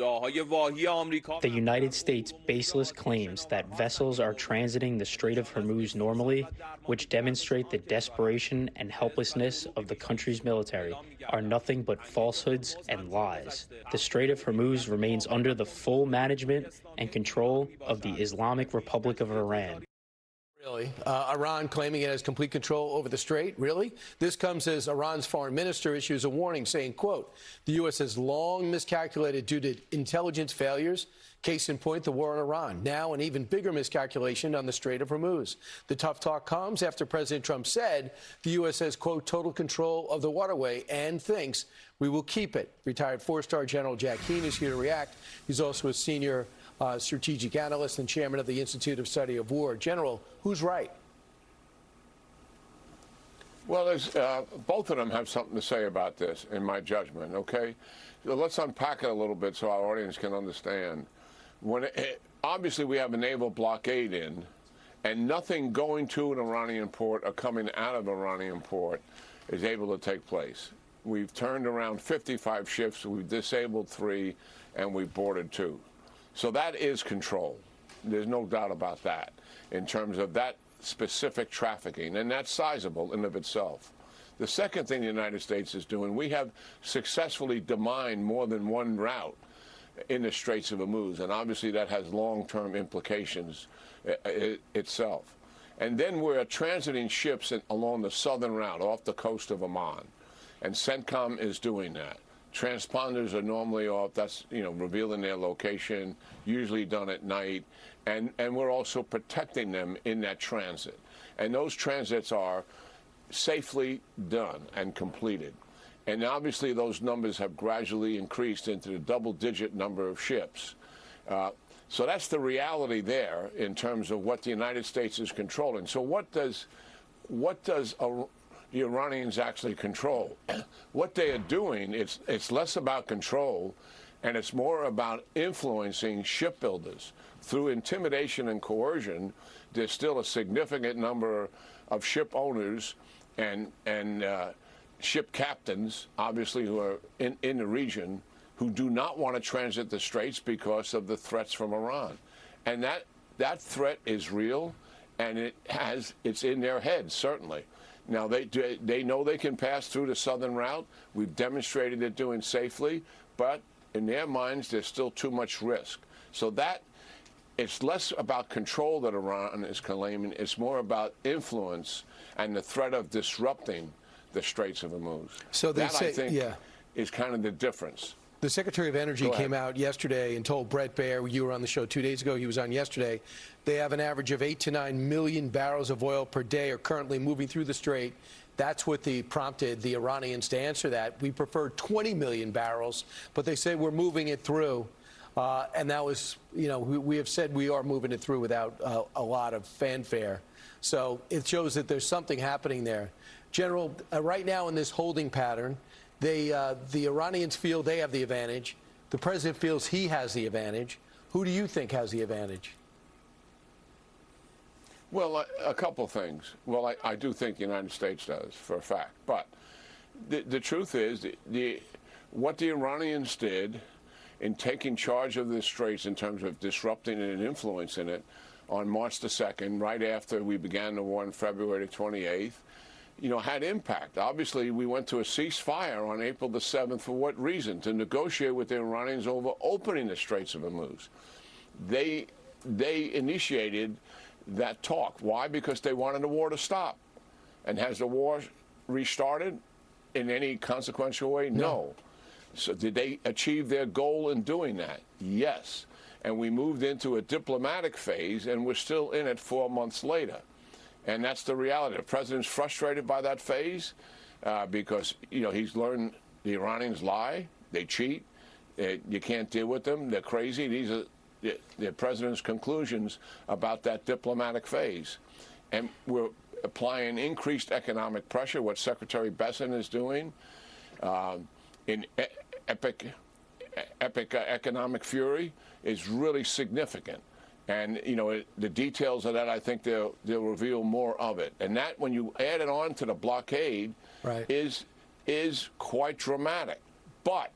The United States' baseless claims that vessels are transiting the Strait of Hormuz normally, which demonstrate the desperation and helplessness of the country's military, are nothing but falsehoods and lies. The Strait of Hormuz remains under the full management and control of the Islamic Republic of Iran. Really? Iran claiming it has complete control over the strait? Really? This comes as Iran's foreign minister issues a warning saying, quote, the U.S. has long miscalculated due to intelligence failures. Case in point, the war in Iran. Now an even bigger miscalculation on the Strait of Hormuz. The tough talk comes after President Trump said the U.S. has, quote, total control of the waterway and thinks we will keep it. Retired four-star General Jack Keane is here to react. He's also a senior strategic analyst and chairman of the Institute of Study of War. General, who's right? Well, both of them have something to say about this, in my judgment, okay? So let's unpack it a little bit so our audience can understand. Obviously, we have a naval blockade in, and nothing going to an Iranian port or coming out of an Iranian port is able to take place. We've turned around 55 ships, we've disabled 3, and we've boarded 2. So that is control. There's no doubt about that in terms of that specific trafficking, and that's sizable in of itself. The second thing the United States is doing, we have successfully demined more than one route in the Straits of Hormuz, and obviously that has long-term implications itself. And then we're transiting ships along the southern route off the coast of Oman, and CENTCOM is doing that. Transponders are normally off, that's, revealing their location, usually done at night, and we're also protecting them in that transit. And those transits are safely done and completed. And obviously those numbers have gradually increased into the double-digit number of ships. So that's the reality there in terms of what the United States is controlling. So what does the Iranians actually control? What they are doing, it's less about control, and it's more about influencing shipbuilders. Through intimidation and coercion, there's still a significant number of ship owners and ship captains, obviously, who are in the region, who do not want to transit the straits because of the threats from Iran. And that threat is real, and it's in their heads, certainly. Now, they know they can pass through the southern route. We've demonstrated it doing safely, but in their minds, there's still too much risk. So it's less about control that Iran is claiming. It's more about influence and the threat of disrupting the Straits of Hormuz. So they say, I think, is kind of the difference. The Secretary of Energy came out yesterday and told Brett Baer, you were on the show 2 days ago, he was on yesterday, they have an average of 8 to 9 million barrels of oil per day are currently moving through the strait. That's what prompted the Iranians to answer that. We prefer 20 million barrels, but they say we're moving it through. And that was, we have said we are moving it through without a lot of fanfare. So it shows that there's something happening there. General, right now in this holding pattern, the Iranians feel they have the advantage. The president feels he has the advantage. Who do you think has the advantage? Well, a couple of things. Well, I do think the United States does, for a fact. But the truth is, what the Iranians did in taking charge of the straits in terms of disrupting it and influencing it on March the 2nd, right after we began the war on February 28th, had impact. Obviously, we went to a ceasefire on April the 7th. For what reason? To negotiate with the Iranians over opening the Straits of Hormuz. They initiated that talk. Why? Because they wanted the war to stop. And has the war restarted in any consequential way? No. So did they achieve their goal in doing that? Yes. And we moved into a diplomatic phase, and we're still in it 4 months later. And that's the reality. The president's frustrated by that phase because, he's learned the Iranians lie, they cheat, you can't deal with them, they're crazy. These are the president's conclusions about that diplomatic phase. And we're applying increased economic pressure, what Secretary Besson is doing, in epic economic fury is really significant. And, the details of that, I think they'll reveal more of it. And that, when you add it on to the blockade, is quite dramatic. But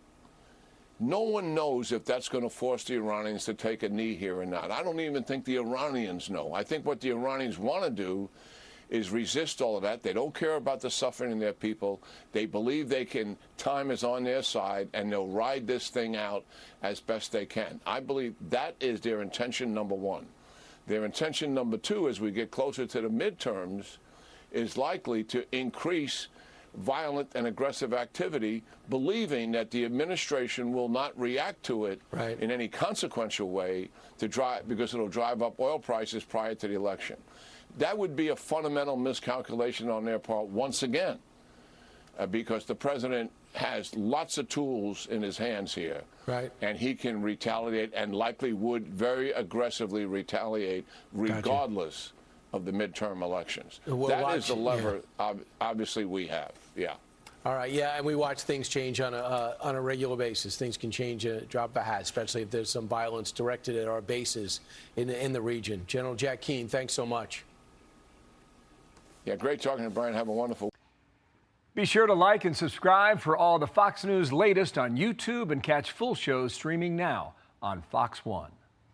No one knows if that's going to force the Iranians to take a knee here or not. I don't even think the Iranians know. I think what the Iranians want to do is resist all of that. They don't care about the suffering of their people. They believe time is on their side, and they'll ride this thing out as best they can. I believe that is their intention number one. Their intention number two, as we get closer to the midterms, is likely to increase violent and aggressive activity, believing that the administration will not react to it in any consequential way because it'll drive up oil prices prior to the election. That would be a fundamental miscalculation on their part once again, because the president has lots of tools in his hands here, and he can retaliate and likely would very aggressively retaliate regardless of the midterm elections. That is the lever, obviously, we have. All right, and we watch things change on a regular basis. Things can change, drop of a hat, especially if there's some violence directed at our bases in the region. General Jack Keane, thanks so much. Yeah, great talking to Brian. Have a wonderful. Be sure to like and subscribe for all the Fox News latest on YouTube and catch full shows streaming now on Fox One.